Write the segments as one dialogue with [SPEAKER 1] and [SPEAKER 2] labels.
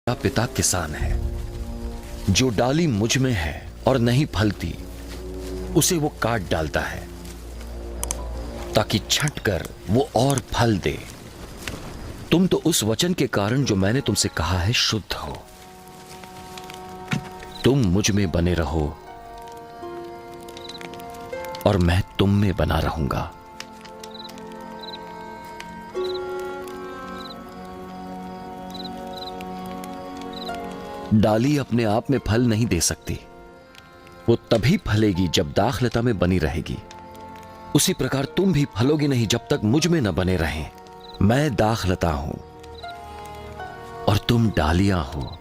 [SPEAKER 1] पिता किसान है। जो डाली मुझ में है और नहीं फलती उसे वो काट डालता है ताकि छंटकर वो और फल दे। तुम तो उस वचन के कारण जो मैंने तुमसे कहा है शुद्ध हो। तुम मुझ में बने रहो और मैं तुम में बना रहूंगा। डाली अपने आप में फल नहीं दे सकती, वो तभी फलेगी जब दाखलता में बनी रहेगी। उसी प्रकार तुम भी फलोगे नहीं जब तक मुझ में न बने रहें। मैं दाखलता हूं और तुम डालियां हो।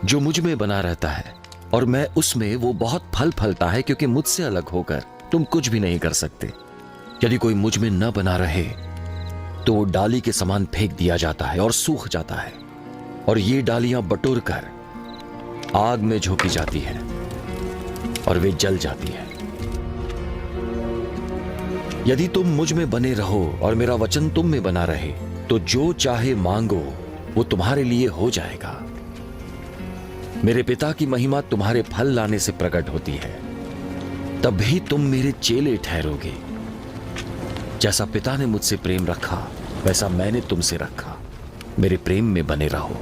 [SPEAKER 1] जो मुझ में बना रहता है और मैं उसमें, वो बहुत फल फलता है, क्योंकि मुझसे अलग होकर तुम कुछ भी नहीं कर सकते। यदि कोई मुझ में न बना रहे तो वो डाली के समान फेंक दिया जाता है और सूख जाता है, और ये डालियां बटोर कर आग में झोंकी जाती है और वे जल जाती है। यदि तुम मुझ में बने रहो और मेरा वचन तुम में बना रहे तो जो चाहे मांगो वो तुम्हारे लिए हो जाएगा। मेरे पिता की महिमा तुम्हारे फल लाने से प्रकट होती है, तभी तुम मेरे चेले ठहरोगे। जैसा पिता ने मुझसे प्रेम रखा वैसा मैंने तुमसे रखा। मेरे प्रेम में बने रहो।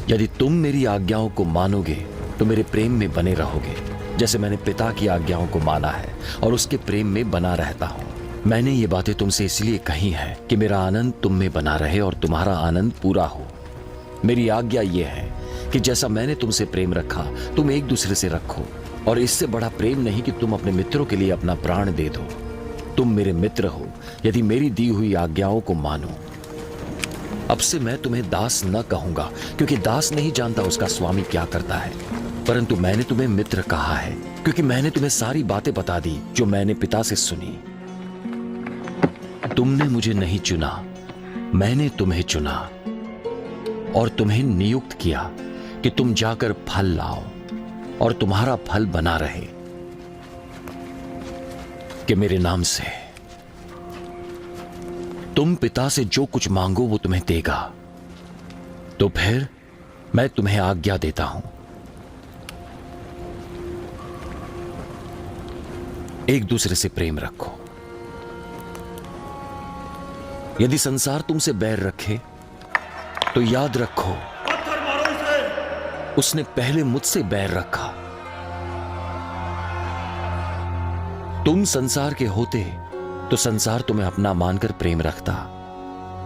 [SPEAKER 1] यदि तुम मेरी आज्ञाओं को मानोगे तो मेरे प्रेम में बने रहोगे, जैसे मैंने पिता की आज्ञाओं को माना है और उसके प्रेम में बना रहता हूं। मैंने ये बातें तुमसे इसलिए कही है कि मेरा आनंद तुम में बना रहे और तुम्हारा आनंद पूरा हो। मेरी आज्ञा यह है कि जैसा मैंने तुमसे प्रेम रखा तुम एक दूसरे से रखो, और इससे बड़ा प्रेम नहीं कि तुम अपने मित्रों के लिए अपना प्राण दे दो। तुम मेरे मित्र हो यदि मेरी दी हुई आज्ञाओं को मानो। अब से मैं तुम्हें दास न कहूंगा, क्योंकि दास नहीं जानता उसका स्वामी क्या करता है, परंतु मैंने तुम्हें मित्र कहा है, क्योंकि मैंने तुम्हें सारी बातें बता दी जो मैंने पिता से सुनी। तुमने मुझे नहीं चुना, मैंने तुम्हें चुना और तुम्हें नियुक्त किया कि तुम जाकर फल लाओ और तुम्हारा फल बना रहे, कि मेरे नाम से तुम पिता से जो कुछ मांगो वो तुम्हें देगा। तो फिर मैं तुम्हें आज्ञा देता हूं, एक दूसरे से प्रेम रखो। यदि संसार तुमसे बैर रखे तो याद रखो उसने पहले मुझसे बैर रखा। तुम संसार के होते तो संसार तुम्हें अपना मानकर प्रेम रखता,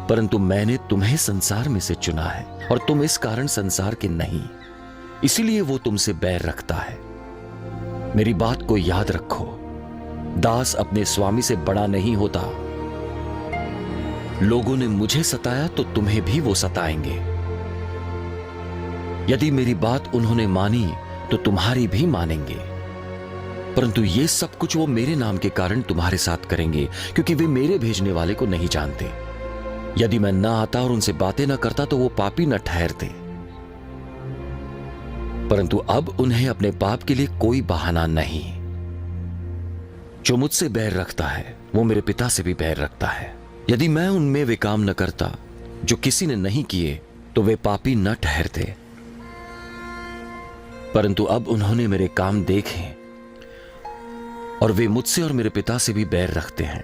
[SPEAKER 1] परंतु मैंने तुम्हें संसार में से चुना है और तुम इस कारण संसार के नहीं, इसीलिए वो तुमसे बैर रखता है। मेरी बात को याद रखो, दास अपने स्वामी से बड़ा नहीं होता। लोगों ने मुझे सताया तो तुम्हें भी वो सताएंगे। यदि मेरी बात उन्होंने मानी तो तुम्हारी भी मानेंगे, परंतु ये सब कुछ वो मेरे नाम के कारण तुम्हारे साथ करेंगे, क्योंकि वे मेरे भेजने वाले को नहीं जानते। यदि मैं ना आता और उनसे बातें ना करता तो वो पापी न ठहरते, परंतु अब उन्हें अपने पाप के लिए कोई बहाना नहीं। जो मुझसे बैर रखता है वो मेरे पिता से भी बैर रखता है। यदि मैं उनमें वे काम न करता जो किसी ने नहीं किए तो वे पापी न ठहरते, परंतु अब उन्होंने मेरे काम देखे और वे मुझसे और मेरे पिता से भी बैर रखते हैं।